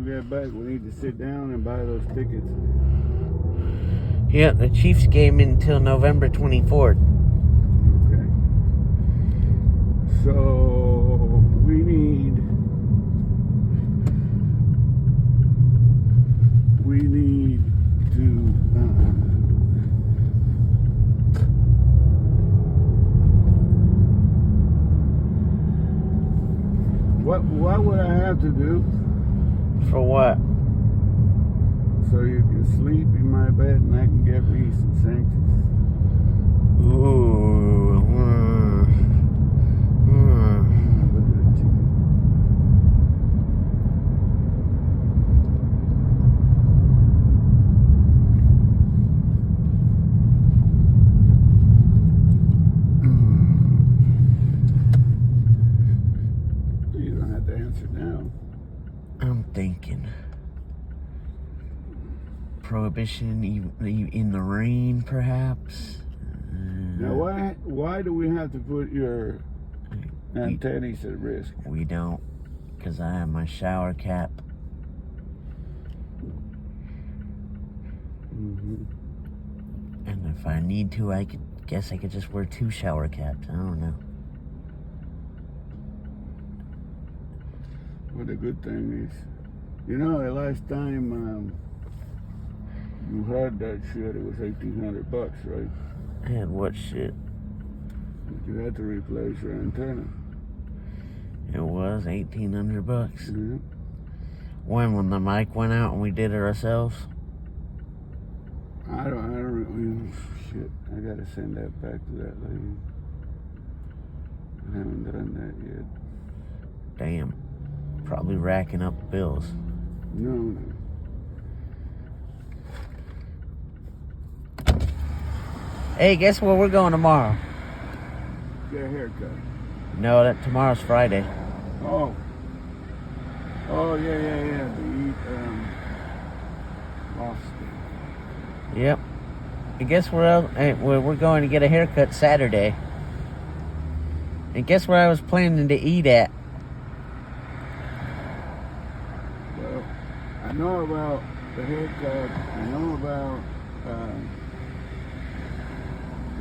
We get back, we need to sit down and buy those tickets. Yeah, the Chiefs game until November 24th. Okay. So we need to what would I have to do For what? so you can sleep in my bed and I can get me some Sanctus? Ooh. Look at the chicken. You don't have to answer now. I'm thinking. Prohibition in the rain, perhaps? Now, why do we have to put your antennas at risk? We don't, because I have my shower cap. Mm-hmm. And if I need to, I could just wear 2 shower caps. I don't know. Well, the good thing is, the last time you had that shit, it was $1,800, right? And what shit? You had to replace your antenna. It was $1,800. Mm-hmm. When the mic went out and we did it ourselves? I don't, shit, I gotta send that back to that lady. I haven't done that yet. Damn. Probably racking up bills. No. Hey, guess where we're going tomorrow? Get a haircut. No, tomorrow's Friday. Oh, yeah. To eat lobster. Yep. And guess where else? We're going to get a haircut Saturday. And guess where I was planning to eat at? Well, I know about the haircut. I know about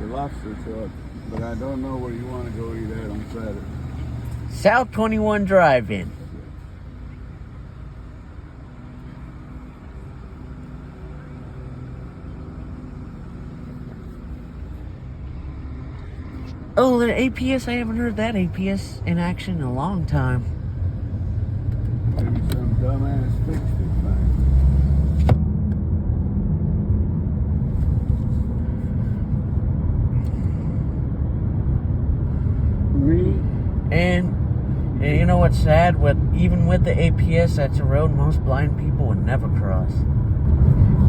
the lobster truck, but I don't know where you want to go eat at on Saturday. South 21 Drive-In. Oh, the APS. I haven't heard that APS in action in a long time. Maybe some dumbass fixed it, man. And you know what's sad? Even with the APS, that's a road most blind people would never cross.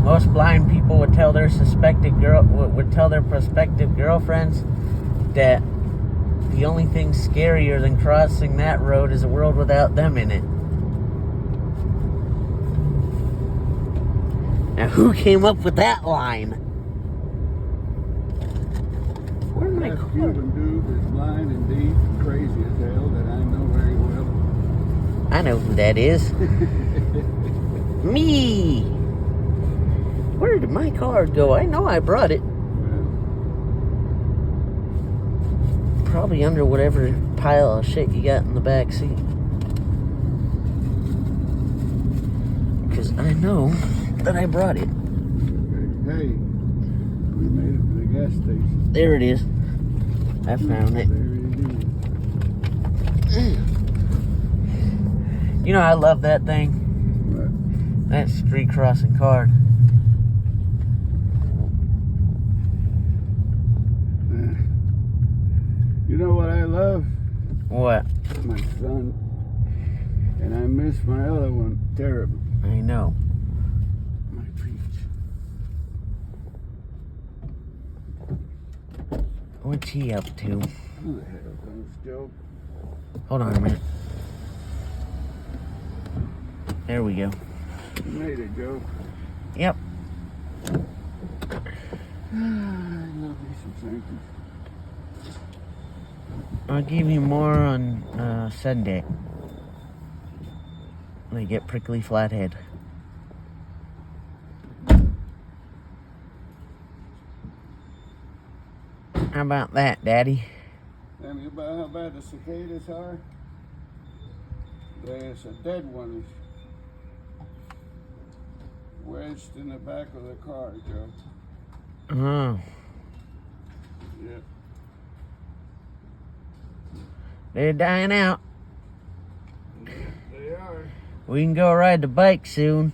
Most blind people would tell their prospective girlfriends that the only thing scarier than crossing that road is a world without them in it. Now, who came up with that line? Where's my car? Cuban dude that's blind and deep and crazy as hell that I know very well. I know who that is. Me. Where did my car go? I know I brought it. Probably under whatever pile of shit you got in the back seat. Because I know that I brought it. Hey, we made it to the gas station. There it is. I found it. There it is. You know, I love that thing. What? That street crossing card. You know what I love? What? My son. And I miss my other one terribly. I know. My peach. What's he up to? Who the hell comes Joe? Hold on a minute. There we go. You made it, Joe. Yep. I love me some Sanctus. I'll give you more on Sunday. They get prickly flathead. How about that, Daddy? Tell me about how bad the cicadas are. There's a dead one wedged in the back of the car, Joe. Oh. Yep. They're dying out. They are. We can go ride the bike soon.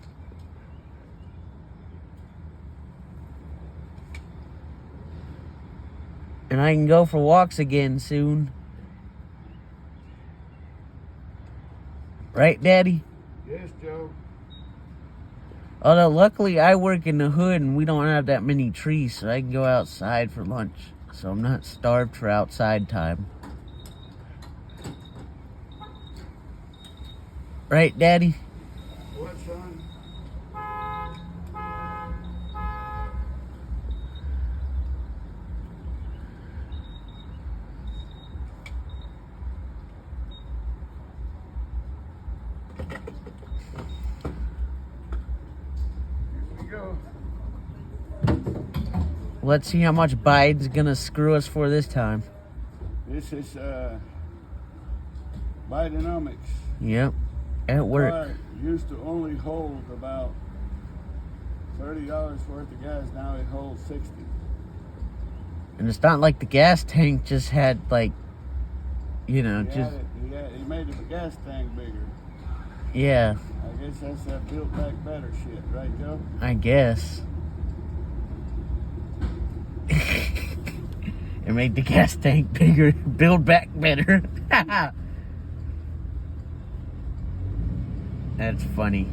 And I can go for walks again soon. Right, Daddy? Yes, Joe. Although luckily I work in the hood and we don't have that many trees, so I can go outside for lunch. So I'm not starved for outside time. Right, Daddy? What, son? Here we go. Let's see how much Biden's gonna screw us for this time. This is Bidenomics. Yep, at work. Car used to only hold about $30 worth of gas. Now it holds 60. And it's not like the gas tank just had like, you know, He made the gas tank bigger. yeah, I guess that's that built back better shit, right, Joe? I guess. It made the gas tank bigger, build back better. That's funny.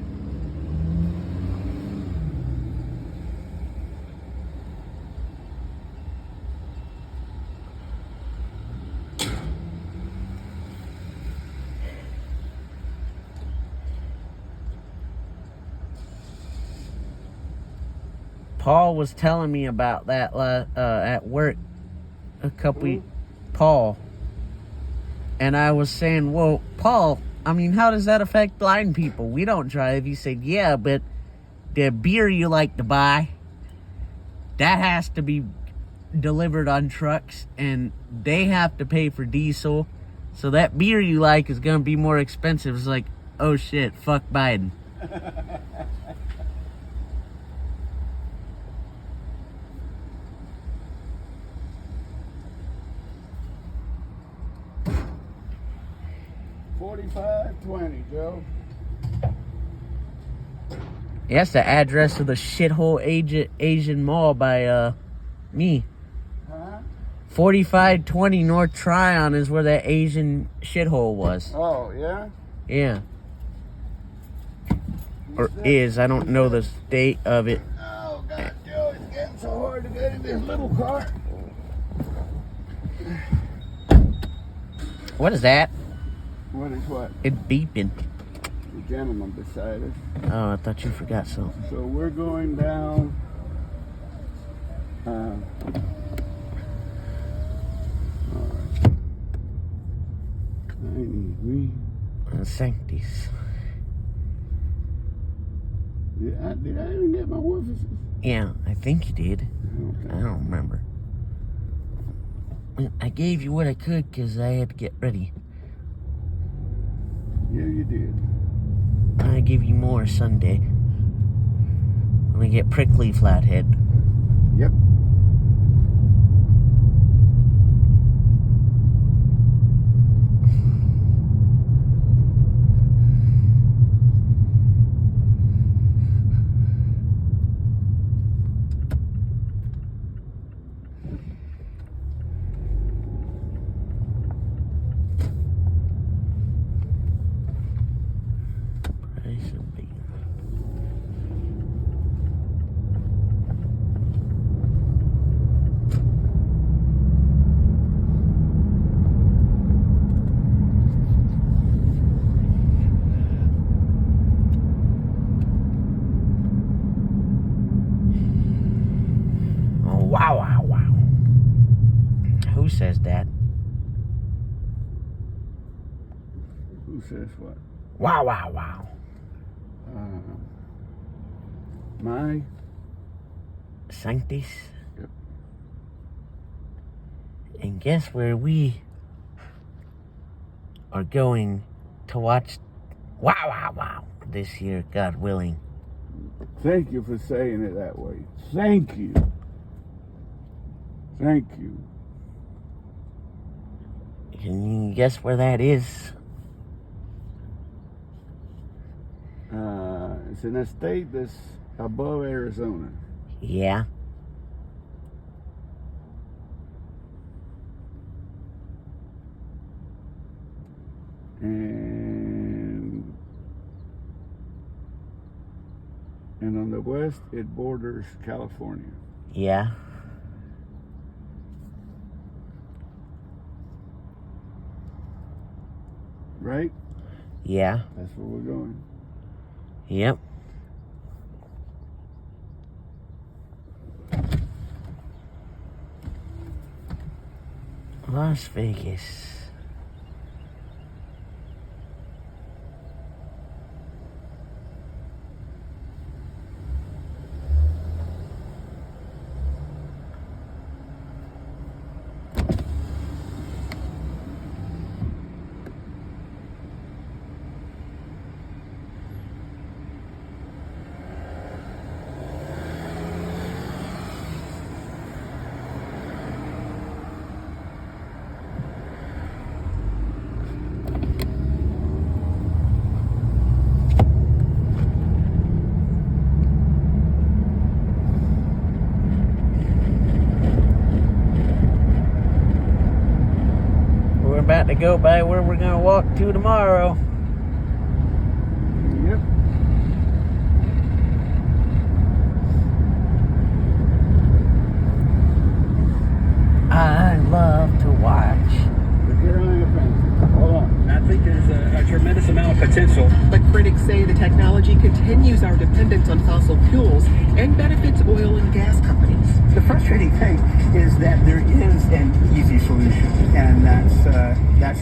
Paul was telling me about that at work a couple. Paul. And I was saying, well, Paul, I mean, how does that affect blind people? We don't drive. He said, yeah, but the beer you like to buy, that has to be delivered on trucks, and they have to pay for diesel. So that beer you like is going to be more expensive. It's like, oh shit, fuck Biden. $45.20, Joe. That's the address of the shithole Asian mall by me. Huh? 4520 North Tryon is where that Asian shithole was. Oh, yeah? Yeah. Or is. I don't know the state of it. Oh, God, Joe, it's getting so hard to get in this little car. What is that? What is what? It's beeping. The gentleman beside us. Oh, I thought you forgot something. So we're going down. All right. 93. Sancties. Did I even get my woofers? Yeah, I think you did. Okay. I don't remember. I gave you what I could because I had to get ready. Yeah, you did. I give you more Sunday. When we get prickly flathead. Yep. Wow, wow, wow. Who says that? Who says what? Wow, wow, wow. My Sanctis. Yep. And guess where we are going to watch Wow this year, God willing. Thank you for saying it that way. Thank you. Thank you. Can you guess where that is? It's in a state that's above Arizona. Yeah. And on the west, it borders California. Yeah. Right? Yeah. That's where we're going. Yep. Las Vegas. We're about to go by where we're gonna walk to tomorrow. Yep. I love to watch. Get on your pants. Hold on. I think there's a tremendous amount of potential. But critics say the technology continues our dependence on fossil fuels and benefits oil and gas companies. The frustrating thing is that there is an easy solution, and that's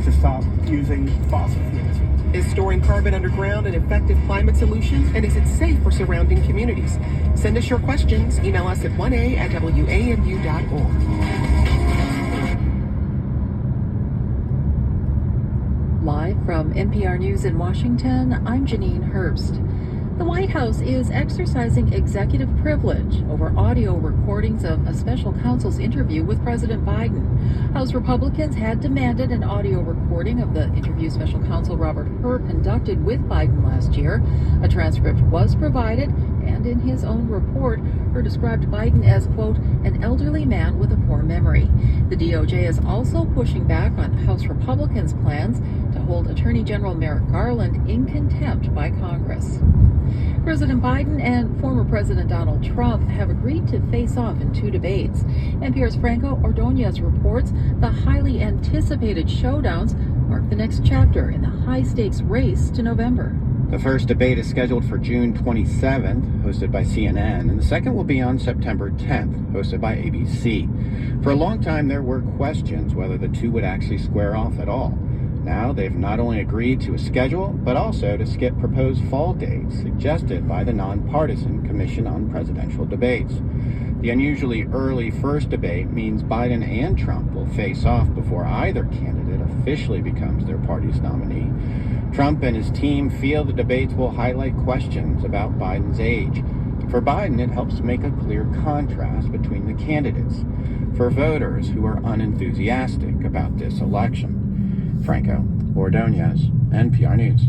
to stop using fossil fuels. Is storing carbon underground an effective climate solution? And is it safe for surrounding communities? Send us your questions. Email us at 1a@wanu.org. Live from NPR News in Washington, I'm Janine Herbst. The White House is exercising executive privilege over audio recordings of a special counsel's interview with President Biden. House Republicans had demanded an audio recording of the interview special counsel Robert Hur conducted with Biden last year. A transcript was provided, and in his own report, Hur described Biden as, quote, an elderly man with a poor memory. The DOJ is also pushing back on House Republicans' plans to hold Attorney General Merrick Garland in contempt by Congress. President Biden and former President Donald Trump have agreed to face off in two debates. NPR's Franco Ordonez reports the highly anticipated showdowns mark the next chapter in the high-stakes race to November. The first debate is scheduled for June 27th, hosted by CNN, and the second will be on September 10th, hosted by ABC. For a long time, there were questions whether the two would actually square off at all. Now, they've not only agreed to a schedule, but also to skip proposed fall dates suggested by the nonpartisan Commission on Presidential Debates. The unusually early first debate means Biden and Trump will face off before either candidate officially becomes their party's nominee. Trump and his team feel the debates will highlight questions about Biden's age. For Biden, it helps make a clear contrast between the candidates for voters who are unenthusiastic about this election. Franco Ordonez, NPR News.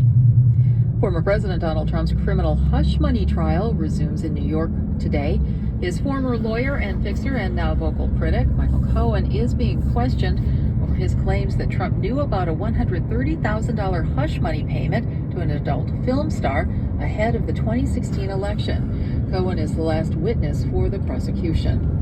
Former President Donald Trump's criminal hush money trial resumes in New York today. His former lawyer and fixer and now vocal critic, Michael Cohen, is being questioned over his claims that Trump knew about a $130,000 hush money payment to an adult film star ahead of the 2016 election. Cohen is the last witness for the prosecution.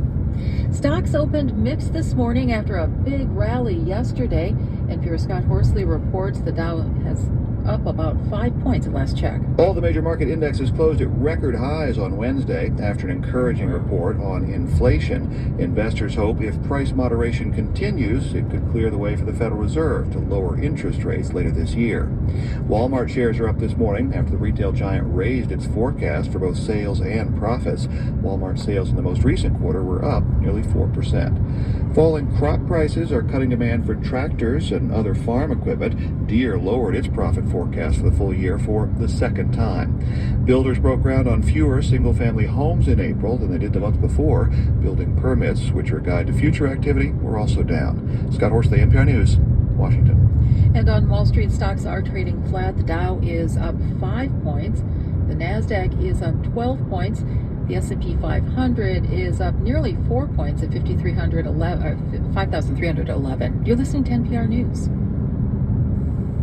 Stocks opened mixed this morning after a big rally yesterday. NPR's Scott Horsley reports the Dow has up about 5 points at last check. All the major market indexes closed at record highs on Wednesday after an encouraging report on inflation. Investors hope if price moderation continues, it could clear the way for the Federal Reserve to lower interest rates later this year. Walmart shares are up this morning after the retail giant raised its forecast for both sales and profits. Walmart sales in the most recent quarter were up nearly 4%. Falling crop prices are cutting demand for tractors and other farm equipment. Deere lowered its profit forecast for the full year for the second time. Builders broke ground on fewer single-family homes in April than they did the month before. Building permits, which are a guide to future activity, were also down. Scott Horsley, NPR News, Washington. And on Wall Street, stocks are trading flat. The Dow is up 5 points. The Nasdaq is up 12 points. The S&P 500 is up nearly 4 points at 5,311. You're listening to NPR News.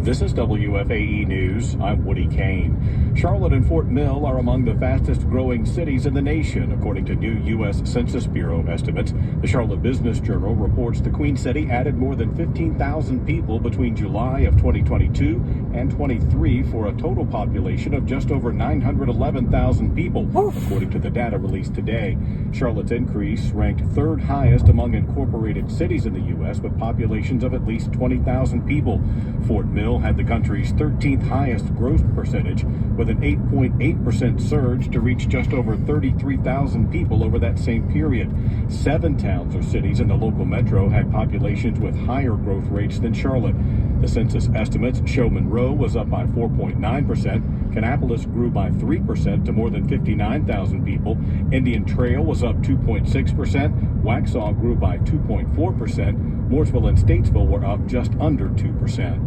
This is WFAE News. I'm Woody Kane. Charlotte and Fort Mill are among the fastest growing cities in the nation, according to new U.S. Census Bureau estimates. The Charlotte Business Journal reports the Queen City added more than 15,000 people between July of 2022 and 23 for a total population of just over 911,000 people, according to the data released today. Charlotte's increase ranked third highest among incorporated cities in the U.S. with populations of at least 20,000 people. Fort Mill had the country's 13th highest growth percentage, with an 8.8% surge to reach just over 33,000 people over that same period. 7 towns or cities in the local metro had populations with higher growth rates than Charlotte. The census estimates show Monroe was up by 4.9%, Kannapolis grew by 3% to more than 59,000 people, Indian Trail was up 2.6%, Waxhaw grew by 2.4%, Mooresville and Statesville were up just under 2%.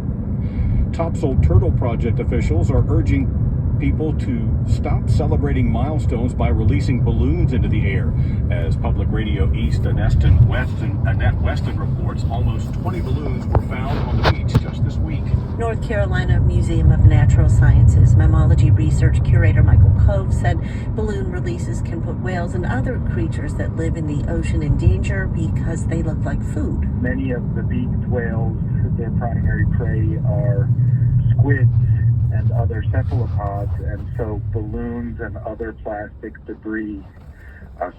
Topsail Turtle Project officials are urging people to stop celebrating milestones by releasing balloons into the air. As Public Radio East Annette Weston reports, almost 20 balloons were found on the beach just this week. North Carolina Museum of Natural Sciences mammalogy research curator Michael Cove said balloon releases can put whales and other creatures that live in the ocean in danger because they look like food. Many of the beaked whales, their primary prey are squids and other cephalopods, and so balloons and other plastic debris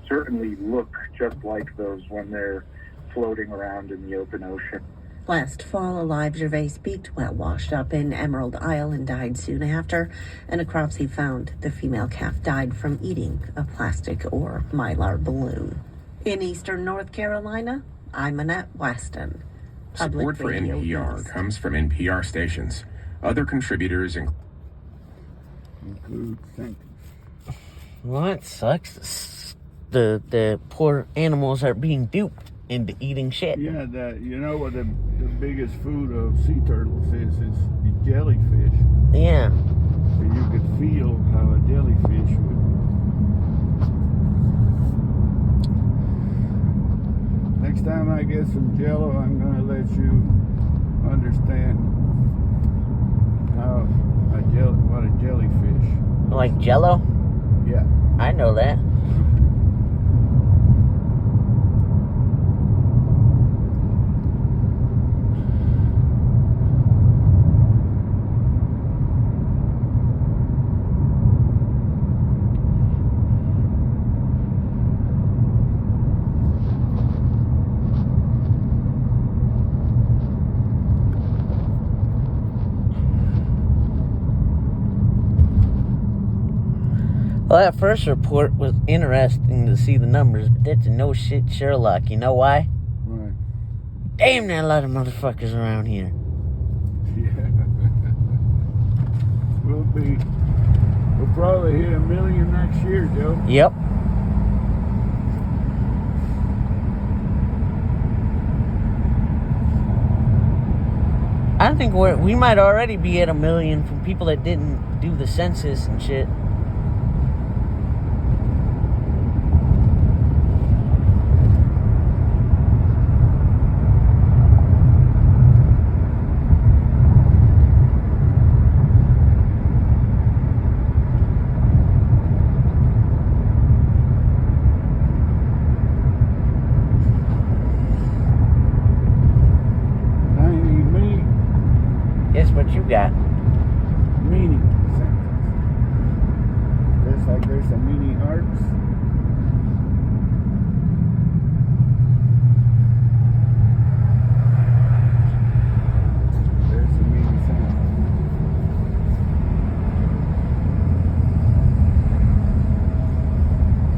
certainly look just like those when they're floating around in the open ocean. Last fall, a live Gervais beaked whale washed up in Emerald Isle and died soon after. An necropsy found the female calf died from eating a plastic or mylar balloon. In eastern North Carolina, I'm Annette Weston. Support for NPR comes from NPR stations. Other contributors include Well, that sucks. The poor animals are being duped into eating shit. Yeah, you know what the biggest food of sea turtles is jellyfish. Yeah. So you could feel how a jellyfish would. Next time I get some Jello, I'm going to let you understand what a jellyfish. Like Jello? Yeah. I know that. Well, that first report was interesting to see the numbers, but that's a no shit Sherlock. You know why? Right. Damn, there are a lot of motherfuckers around here. Yeah. We'll probably hit 1 million next year, Joe. Yep. I think we might already be at 1 million from people that didn't do the census and shit. Guess what you got? looks like there's some mini arcs. There's some mini sound.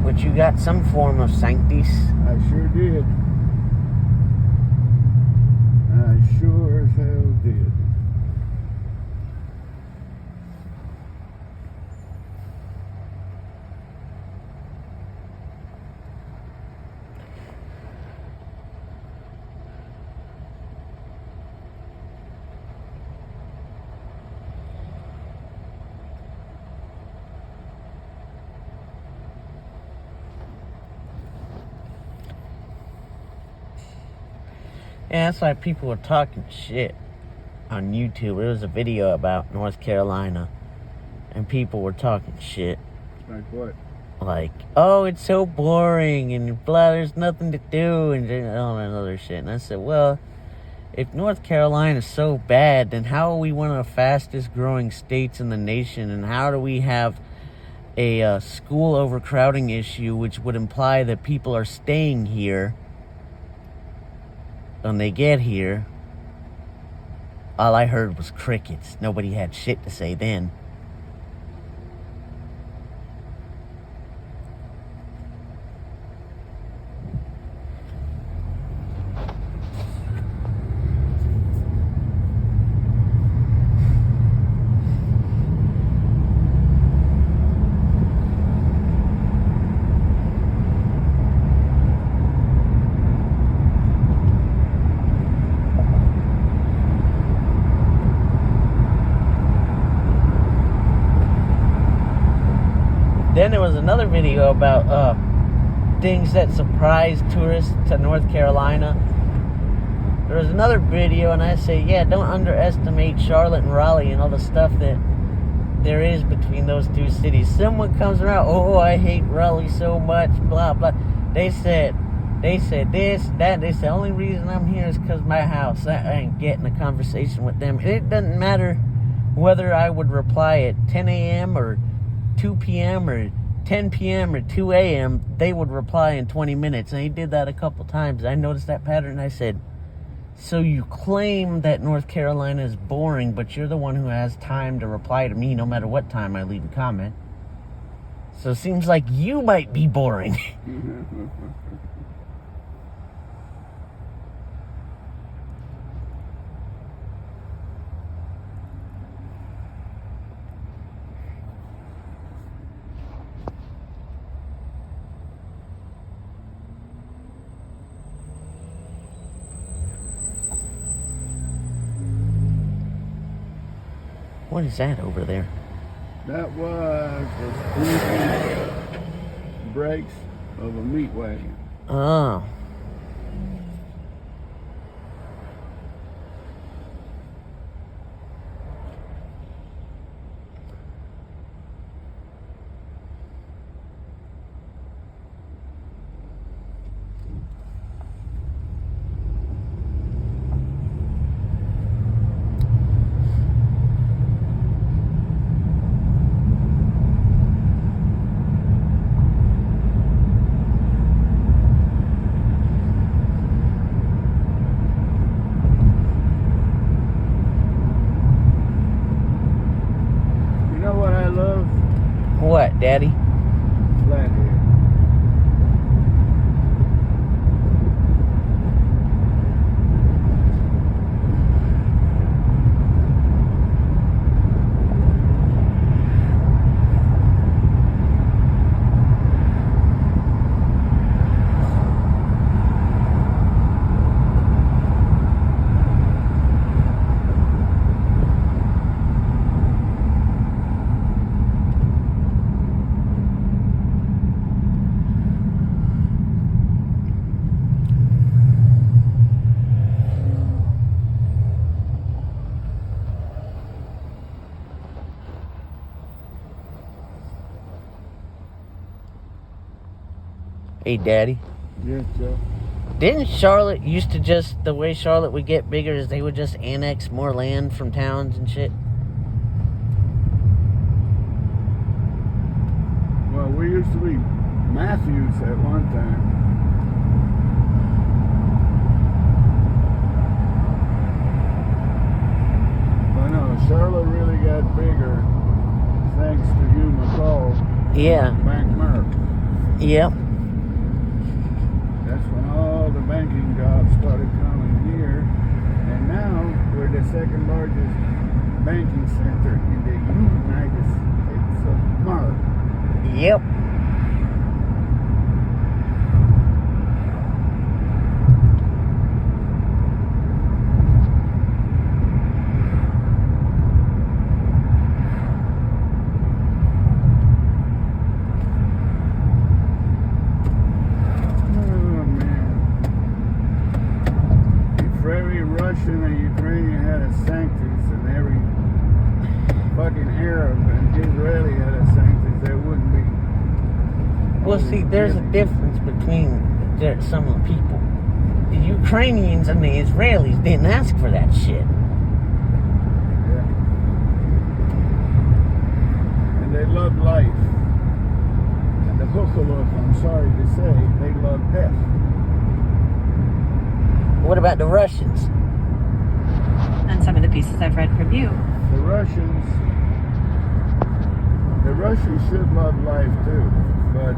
But you got some form of sanctis. I sure did. I sure as hell did. Yeah, that's why people were talking shit on YouTube. It was a video about North Carolina, and people were talking shit. Like what? Like, oh, it's so boring, and blah, there's nothing to do, and all that other shit. And I said, well, if North Carolina is so bad, then how are we one of the fastest growing states in the nation, and how do we have a school overcrowding issue, which would imply that people are staying here when they get here? All I heard was crickets. Nobody had shit to say then. Then there was another video about things that surprise tourists to North Carolina. There was another video, and I say, yeah, don't underestimate Charlotte and Raleigh and all the stuff that there is between those two cities. Someone comes around, oh, I hate Raleigh so much, blah, blah. They said this, that. They said, the only reason I'm here is because my house. I ain't getting a conversation with them. It doesn't matter whether I would reply at 10 a.m. or 2 p.m. or 10 p.m. or 2 a.m., they would reply in 20 minutes. And he did that a couple times. I noticed that pattern. I said, so you claim that North Carolina is boring, but you're the one who has time to reply to me no matter what time I leave a comment. So it seems like you might be boring. What is that over there? That was the brakes of a meat wagon. Oh. What, Daddy? Flathead. Hey, Daddy. Yes, Joe. Didn't Charlotte used to just, the way Charlotte would get bigger is they would just annex more land from towns and shit? it used to be Matthews at one time. But no, Charlotte really got bigger thanks to Hugh McCall. Yeah. Bank Merck. Yep. That's when all the banking jobs started coming here. And now we're the second largest banking center in the United States of America. Yep. Russian and Ukrainian had a sanctus, and every fucking Arab and Israeli had a sanctus, there wouldn't be. Well, see, there's a difference between some of the people. The Ukrainians and the Israelis didn't ask for that shit. Yeah. And they love life. And the Hukaluk, I'm sorry to say, they love death. What about the Russians? And some of the pieces I've read from you. The Russians should love life too, but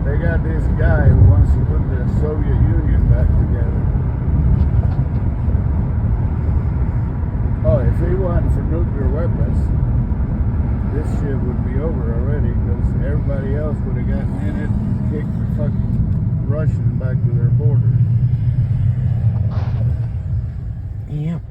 they got this guy who wants to put the Soviet Union back together. Oh, if he wasn't for nuclear weapons, this shit would be over already, because everybody else would have gotten in it and kicked the fucking Russians back to their border. Yep.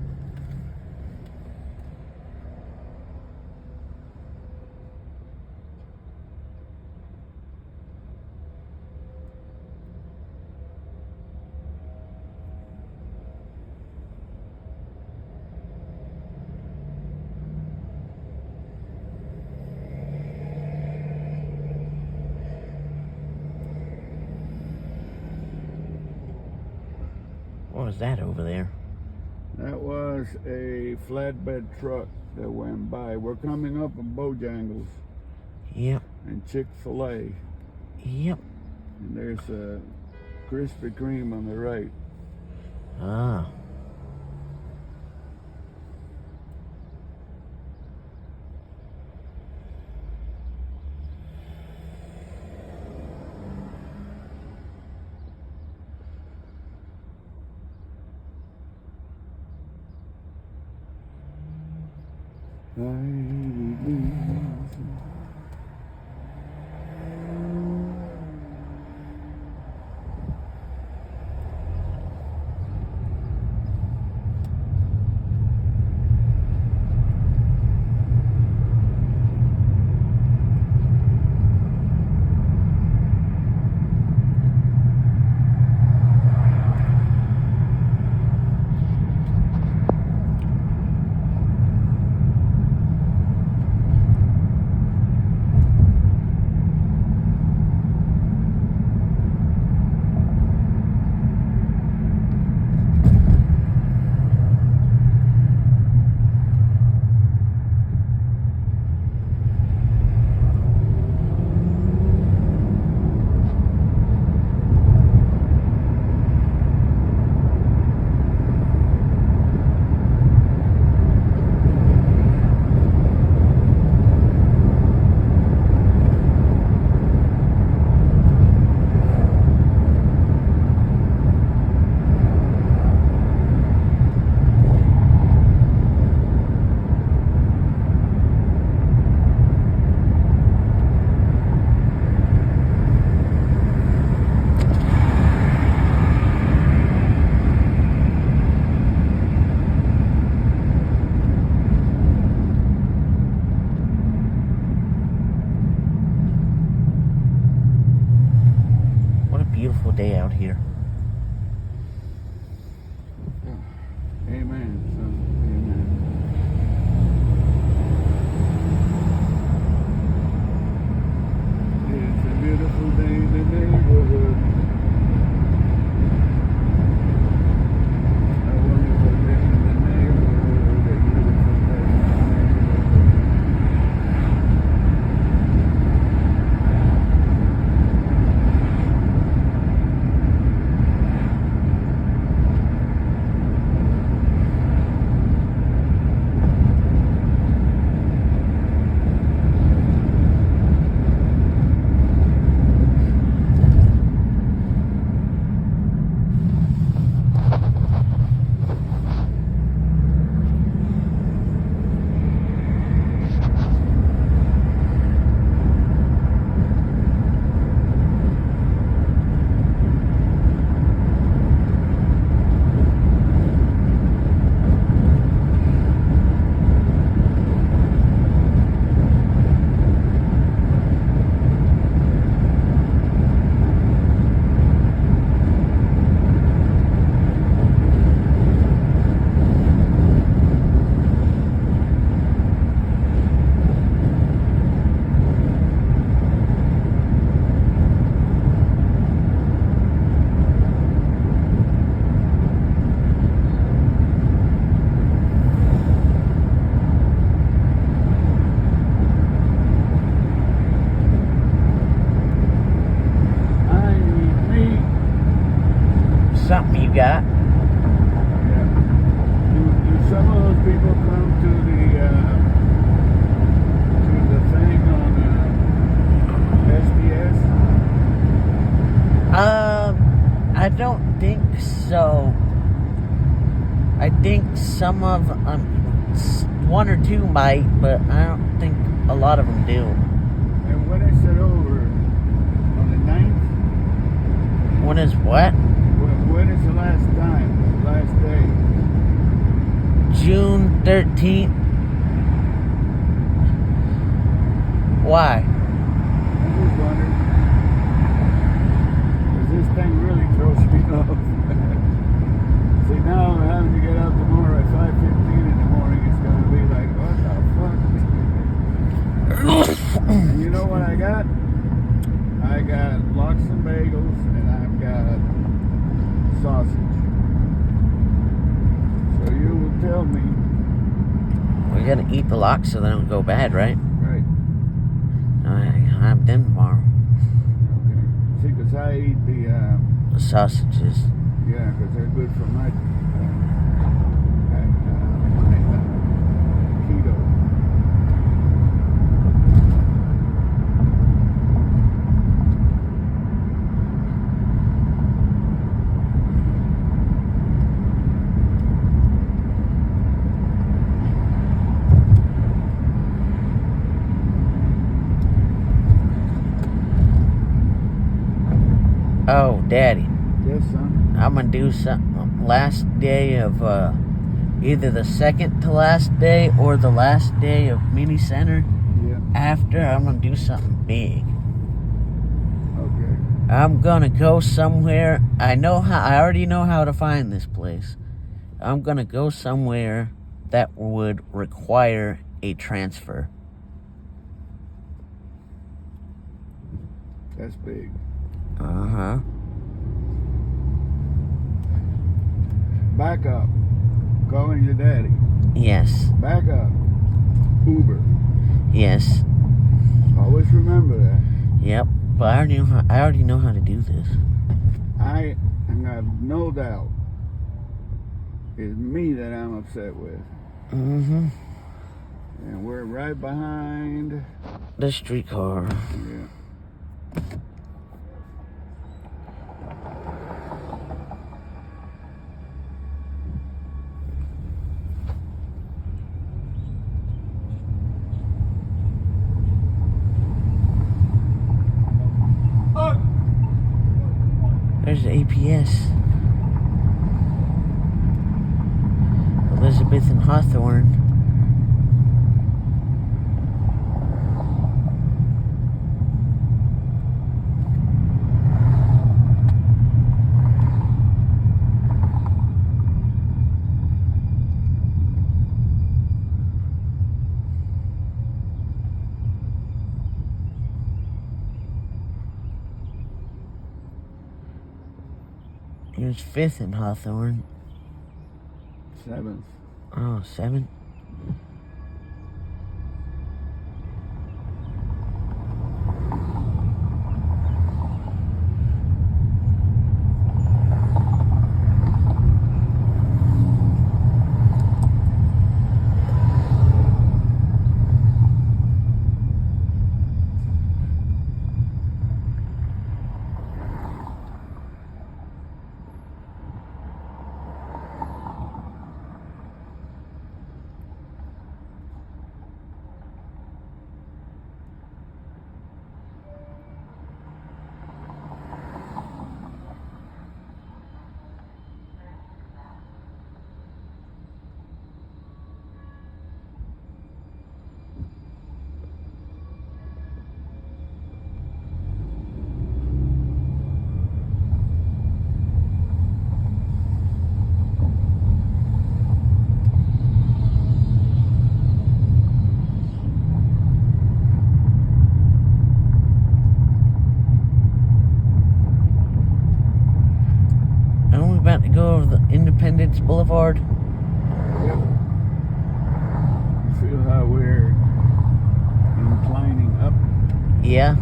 What was that over there? That was a flatbed truck that went by. We're coming up on Bojangles. Yep. And Chick-fil-A. Yep. And there's a Krispy Kreme on the right. Ah. Beautiful day out here. Amen, son. Amen. It's a beautiful day in the neighborhood. A wonderful day in the neighborhood. A beautiful day in the neighborhood. something you got. Yeah. Do some of those people come to the thing on SDS? I don't think so. I think some of one or two might, but I don't think a lot of them do. And when is it over? On the 9th? When is what? When is the last time? The last day? June 13th. Why? I just wondered. Because this thing really throws me off. See, now I'm having to get up tomorrow at 5:15 in the morning. It's going to be like, what the fuck? And you know what I got? I got lox and bagels, and I've got sausage. So you will tell me. We gotta eat the lox so they don't go bad, right? Right. I'm done tomorrow. Okay. See, because I eat the sausages. Yeah, because they're good for my keto. Oh, Daddy. Yes, son. I'm gonna do something last day of either the second to last day or the last day of mini center. Yeah. After, I'm gonna do something big. Okay. I'm gonna go somewhere. I already know how to find this place. I'm gonna go somewhere that would require a transfer. That's big. Uh-huh. Back up. Calling your daddy. Yes. Back up. Uber. Yes. Always remember that. Yep. But I already know how to do this. I have no doubt it's me that I'm upset with. Mm-hmm. And we're right behind the streetcar. Yeah. There's the APS. Elizabeth and Hawthorne. Here's 5th in Hawthorne. 7th. Oh, 7th? About to go over the Independence Boulevard. Yep. Feel how we're inclining up? Yeah.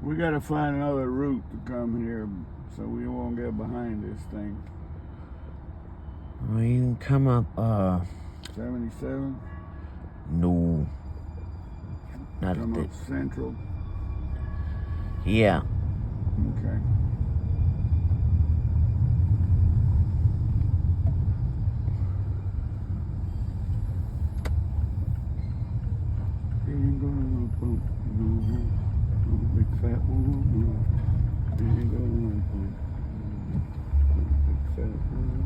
We gotta find another route to come here so we won't get behind this thing. We can come up, 77? no. Not Come at up Central? Yeah. Okay. Ain't gonna bump no more. No big fat woman. Ain't gonna bump no big fat woman.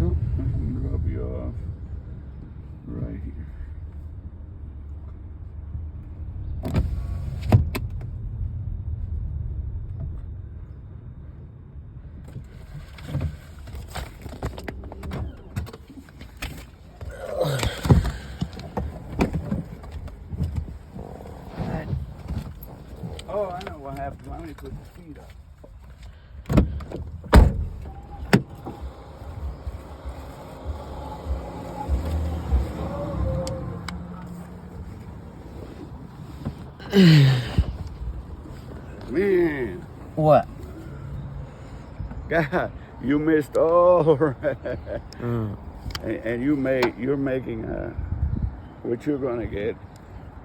Oh, I can drop you off right here. Oh, I know what happened. Let me put the feet up. Man, What? God, you missed all right. And you're making what you're gonna get.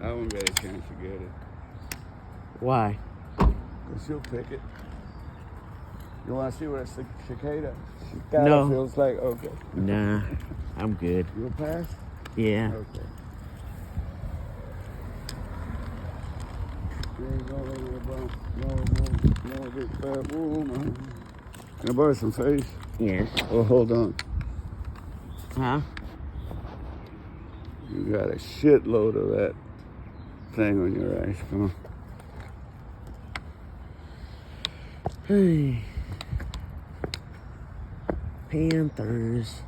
I won't get a chance to get it. Why? Cause you'll pick it. You wanna see what a cicada No. feels like? Okay. Nah, I'm good. You'll pass? Yeah. Okay. No big fat woman. Can I borrow some face? Yes. Oh, hold on. Huh? You got a shitload of that thing on your eyes. Come on. Hey. Panthers.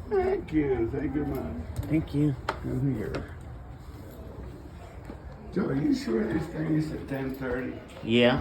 Thank you. Thank you much. Thank you. Come here. Joe, are you sure this thing is at 10:30? Yeah.